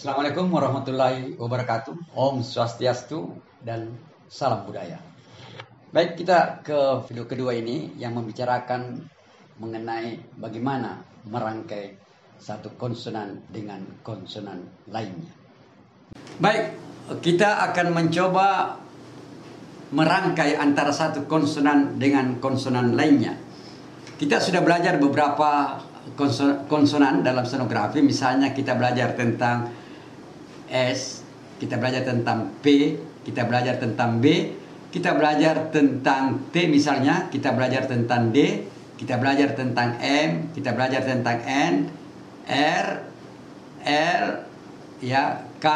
Assalamualaikum warahmatullahi wabarakatuh. Om Swastiastu dan salam budaya. Baik, kita ke video kedua ini yang membicarakan mengenai bagaimana merangkai satu konsonan dengan konsonan lainnya. Baik, kita akan mencoba merangkai antara satu konsonan dengan konsonan lainnya. Kita sudah belajar beberapa konsonan dalam stenografi. Misalnya kita belajar tentang S, kita belajar tentang P, kita belajar tentang B, kita belajar tentang T misalnya, kita belajar tentang D, kita belajar tentang M, kita belajar tentang N, R, L, ya, K,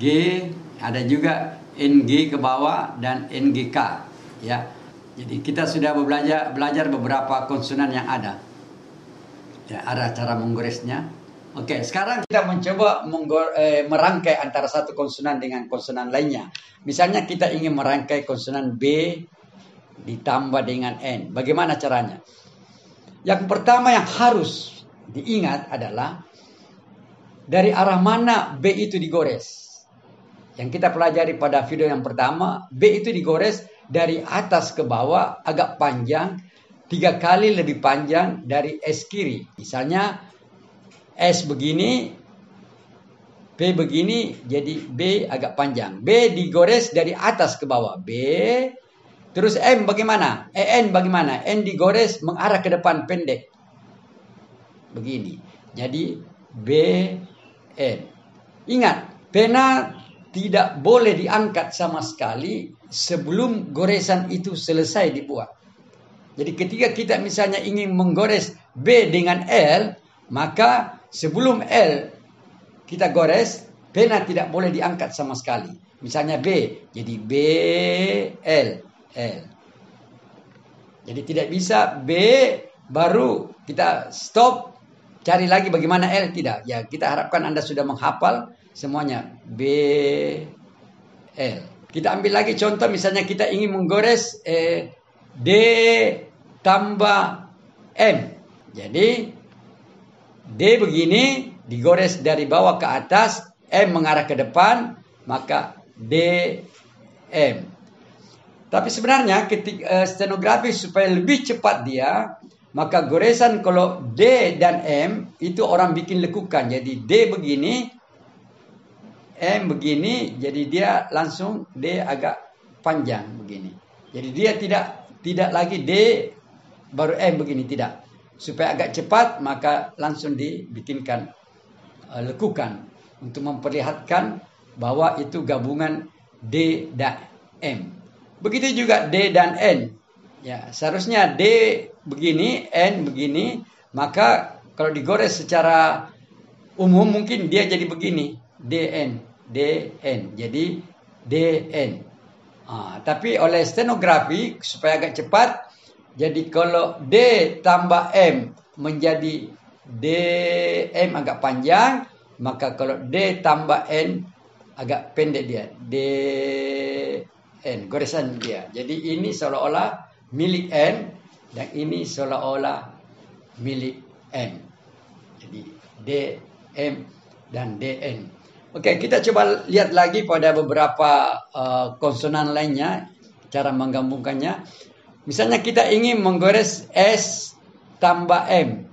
G, ada juga NG ke bawah dan NGK, ya. Jadi kita sudah belajar beberapa konsonan yang ada. Ya, ada cara menggoresnya. Oke, sekarang kita mencoba merangkai antara satu konsonan dengan konsonan lainnya. Misalnya kita ingin merangkai konsonan B ditambah dengan N. Bagaimana caranya? Yang pertama yang harus diingat adalah dari arah mana B itu digores. Yang kita pelajari pada video yang pertama, B itu digores dari atas ke bawah agak panjang, 3 kali lebih panjang dari S kiri. Misalnya S begini, B begini, jadi B agak panjang. B digores dari atas ke bawah. B, terus M bagaimana? N bagaimana? N digores mengarah ke depan pendek. Begini. Jadi B, N. Ingat, pena tidak boleh diangkat sama sekali sebelum goresan itu selesai dibuat. Jadi ketika kita misalnya ingin menggores B dengan L, maka sebelum L kita gores, pena tidak boleh diangkat sama sekali. Misalnya B, jadi B, L, L. Jadi tidak bisa B, baru kita stop, cari lagi bagaimana L, tidak. Ya, kita harapkan Anda sudah menghafal semuanya. B, L. Kita ambil lagi contoh, misalnya kita ingin menggores D tambah M. Jadi D begini, digores dari bawah ke atas, M mengarah ke depan, maka D, M. Tapi sebenarnya ketika stenografi supaya lebih cepat dia, maka goresan kalau D dan M itu orang bikin lekukan. Jadi D begini, M begini, jadi dia langsung D agak panjang begini. Jadi dia tidak lagi D baru M begini, tidak. Supaya agak cepat, maka langsung dibikinkan lekukan untuk memperlihatkan bahwa itu gabungan D dan M. Begitu juga D dan N. Ya, seharusnya D begini, N begini, maka kalau digores secara umum mungkin dia jadi begini, DN, DN. Jadi DN. Tapi oleh stenografi supaya agak cepat, jadi kalau D tambah M menjadi DM agak panjang, maka kalau D tambah N agak pendek dia. DN, goresan dia. Jadi ini seolah-olah milik N dan ini seolah-olah milik M. Jadi DM dan DN. Oke, kita coba lihat lagi pada beberapa konsonan lainnya, cara menggabungkannya. Misalnya kita ingin menggores S tambah M.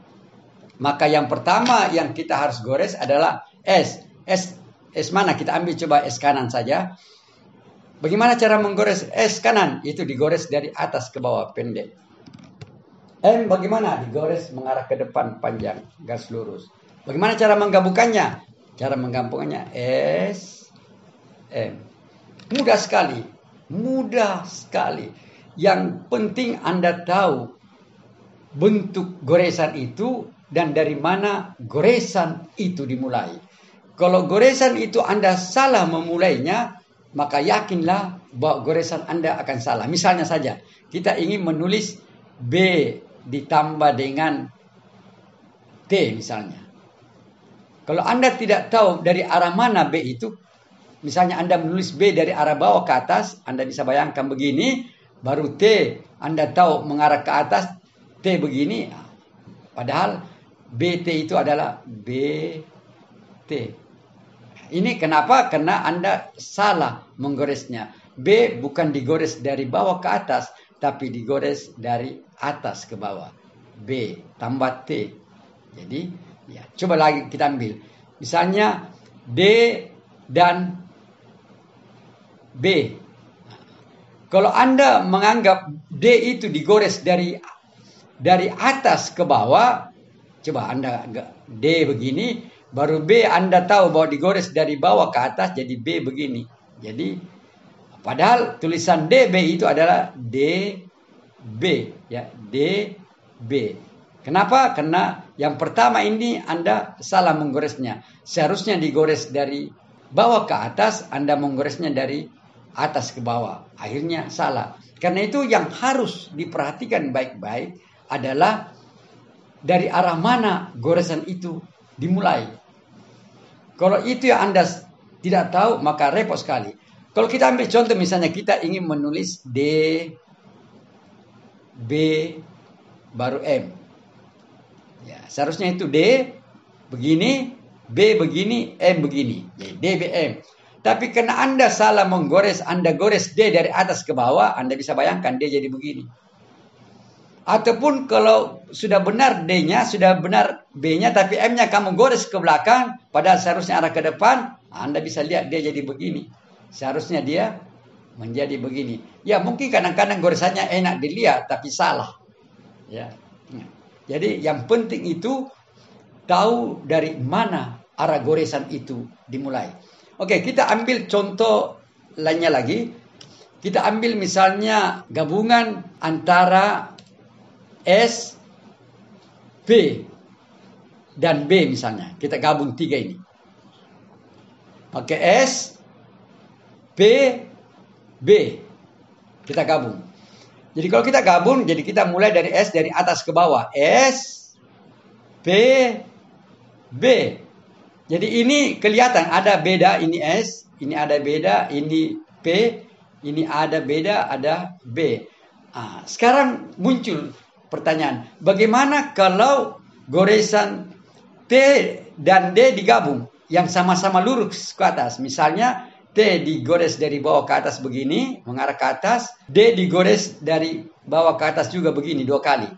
Maka yang pertama yang kita harus gores adalah S. S mana? Kita ambil coba S kanan saja. Bagaimana cara menggores S kanan? Itu digores dari atas ke bawah pendek. M bagaimana? Digores mengarah ke depan panjang, garis lurus. Bagaimana cara menggabungkannya? Cara menggabungkannya S, M. Mudah sekali. Mudah sekali. Yang penting Anda tahu bentuk goresan itu dan dari mana goresan itu dimulai. Kalau goresan itu Anda salah memulainya, maka yakinlah bahwa goresan Anda akan salah. Misalnya saja, kita ingin menulis B ditambah dengan T misalnya. Kalau Anda tidak tahu dari arah mana B itu, misalnya Anda menulis B dari arah bawah ke atas, Anda bisa bayangkan begini, baru T, Anda tahu mengarah ke atas, T begini. Padahal BT itu adalah B, T. Ini kenapa? Karena Anda salah menggoresnya. B bukan digores dari bawah ke atas, tapi digores dari atas ke bawah. B tambah T. Jadi, ya, coba lagi kita ambil. Misalnya D dan B. Kalau Anda menganggap D itu digores dari atas ke bawah, coba Anda D begini, baru B Anda tahu bahwa digores dari bawah ke atas, jadi B begini. Jadi padahal tulisan DB itu adalah DB, ya, DB. Kenapa? Karena yang pertama ini Anda salah menggoresnya. Seharusnya digores dari bawah ke atas, Anda menggoresnya dari atas ke bawah. Akhirnya salah. Karena itu yang harus diperhatikan baik-baik adalah dari arah mana goresan itu dimulai. Kalau itu yang Anda tidak tahu, maka repot sekali. Kalau kita ambil contoh, misalnya kita ingin menulis D, B, baru M. Ya, seharusnya itu D begini, B begini, M begini. Jadi D, B, M. Tapi karena Anda salah menggores, Anda gores D dari atas ke bawah, Anda bisa bayangkan D jadi begini. Ataupun kalau sudah benar D-nya, sudah benar B-nya, tapi M-nya kamu gores ke belakang, padahal seharusnya arah ke depan, Anda bisa lihat D jadi begini. Seharusnya dia menjadi begini. Ya mungkin kadang-kadang goresannya enak dilihat, tapi salah. Ya. Jadi yang penting itu tahu dari mana arah goresan itu dimulai. Oke, kita ambil contoh lainnya lagi. Kita ambil misalnya gabungan antara S, B, dan B misalnya. Kita gabung tiga ini. Oke, S, B, B. Kita gabung. Jadi kalau kita gabung, jadi kita mulai dari S dari atas ke bawah. S, B, B. Jadi ini kelihatan ada beda, ini S, ini ada beda, ini P, ini ada beda, ada B. Sekarang muncul pertanyaan, bagaimana kalau goresan T dan D digabung yang sama-sama lurus ke atas? Misalnya T digores dari bawah ke atas begini, mengarah ke atas, D digores dari bawah ke atas juga begini 2 kali.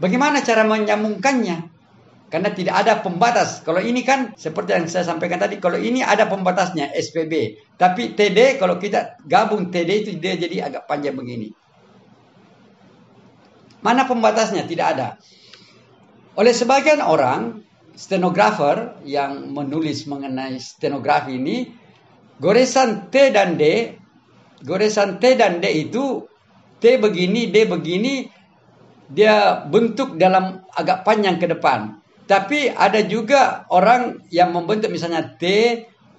Bagaimana cara menyambungkannya? Karena tidak ada pembatas. Kalau ini kan seperti yang saya sampaikan tadi, kalau ini ada pembatasnya SPB. Tapi TD kalau kita gabung TD itu dia jadi agak panjang begini. Mana pembatasnya? Tidak ada. Oleh sebagian orang, stenografer yang menulis mengenai stenografi ini, goresan T dan D itu T begini, D begini, dia bentuk dalam agak panjang ke depan. Tapi ada juga orang yang membentuk misalnya T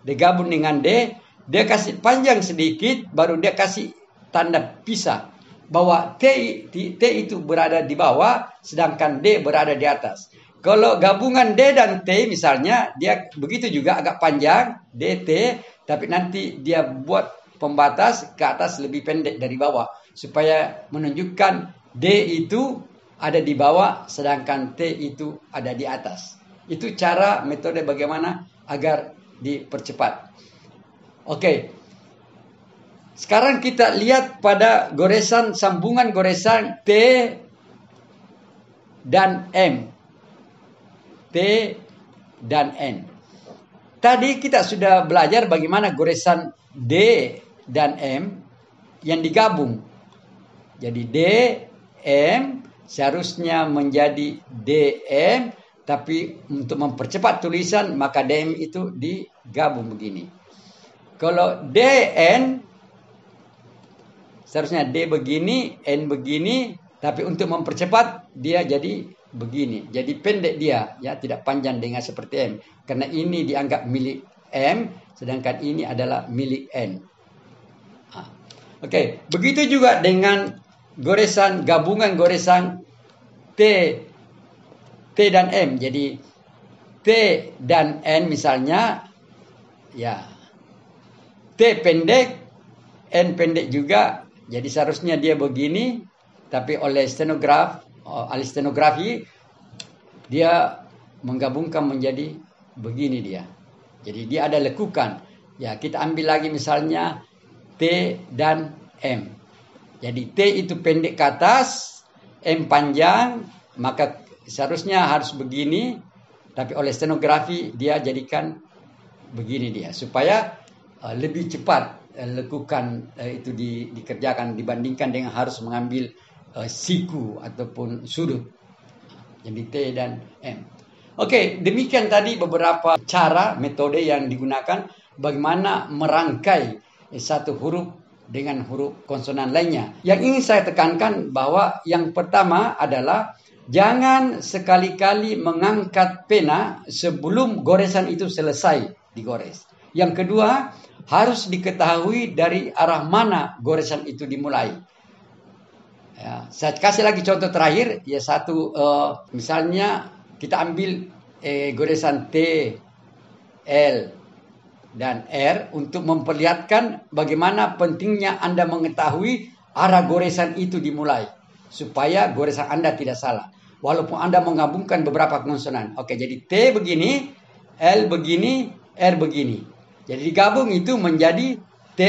digabung dengan D, dia kasih panjang sedikit, baru dia kasih tanda pisah. Bahwa T itu berada di bawah, sedangkan D berada di atas. Kalau gabungan D dan T misalnya, dia begitu juga agak panjang, DT, tapi nanti dia buat pembatas ke atas lebih pendek dari bawah. Supaya menunjukkan D itu ada di bawah, sedangkan T itu ada di atas. Itu cara metode bagaimana agar dipercepat. Oke. Sekarang kita lihat pada goresan, sambungan goresan T dan M. T dan N. Tadi kita sudah belajar bagaimana goresan D dan M yang digabung. Jadi D, M seharusnya menjadi DM, tapi untuk mempercepat tulisan maka DM itu digabung begini. Kalau DN seharusnya D begini, N begini, tapi untuk mempercepat dia jadi begini. Jadi pendek dia, ya, tidak panjang dengan seperti M. Karena ini dianggap milik M, sedangkan ini adalah milik N. Oke, begitu juga dengan goresan, gabungan goresan T dan M. Jadi T dan N misalnya, ya, T pendek, N pendek juga. Jadi seharusnya dia begini, tapi oleh ahli stenografi dia menggabungkan menjadi begini dia. Jadi dia ada lekukan. Ya, kita ambil lagi misalnya T dan M. Jadi T itu pendek ke atas, M panjang, maka seharusnya harus begini, tapi oleh stenografi dia jadikan begini dia, supaya lebih cepat lekukan itu dikerjakan dibandingkan dengan harus mengambil siku ataupun sudut. Jadi T dan M. Oke, demikian tadi beberapa cara, metode yang digunakan bagaimana merangkai satu huruf dengan huruf konsonan lainnya. Yang ingin saya tekankan bahwa yang pertama adalah jangan sekali-kali mengangkat pena sebelum goresan itu selesai digores. Yang kedua, harus diketahui dari arah mana goresan itu dimulai. Ya, saya kasih lagi contoh terakhir, ya misalnya kita ambil goresan T, L, dan R untuk memperlihatkan bagaimana pentingnya Anda mengetahui arah goresan itu dimulai, supaya goresan Anda tidak salah. Walaupun Anda menggabungkan beberapa konsonan. Oke, jadi T begini, L begini, R begini. Jadi digabung itu menjadi T,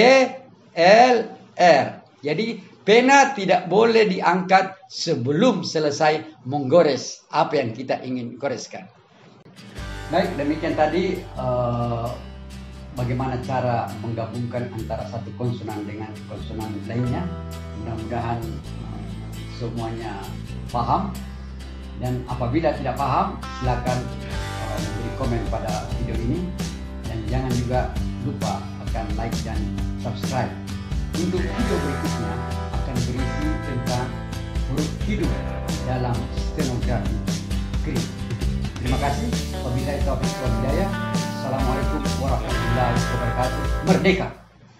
L, R. Jadi pena tidak boleh diangkat sebelum selesai menggores apa yang kita ingin goreskan. Baik, demikian tadi bagaimana cara menggabungkan antara satu konsonan dengan konsonan lainnya. Mudah-mudahan semuanya paham. Dan apabila tidak paham, silakan beri komen pada video ini. Dan jangan juga lupa akan like dan subscribe. Untuk video berikutnya akan berisi tentang huruf hidup dalam stenografi Greek. Terima kasih. Wabillahi taufiq wal hidayah. Assalamualaikum warahmatullahi wabarakatuh. Merdeka!